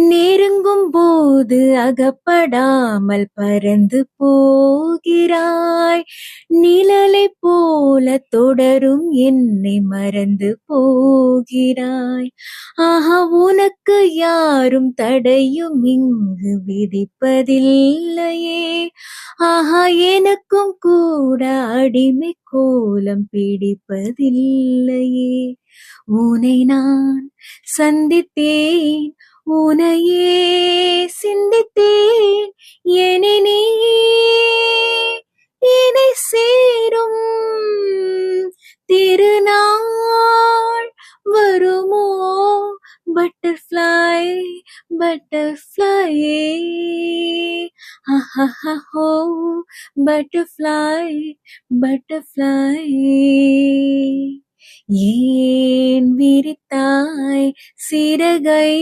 நெருங்கும் போது அகப்படாமல் பறந்து போகிறாய். நிழலைப் போல தொடரும் என்னை மறந்து போகிறாய். ஆஹா, உனக்கு யாரும் தடையும் இங்கு விதிப்பதில்லையே. ஆஹா, எனக்கும் கூட அடிமை கோலம் பிடிப்பதில்லையே. உனை நான் சந்தித்தேன், உனையே சிந்தித்தேன், எனினே இணை சேரும் திருநாள் வருமோ? பட்டர்ஃப்ளை பட்டர்ஃப்ளையே, ஹோ பட்டர்ஃப்ளை பட்டர்ஃப்ளையே. ஏன் விரித்தாய் சிறகை?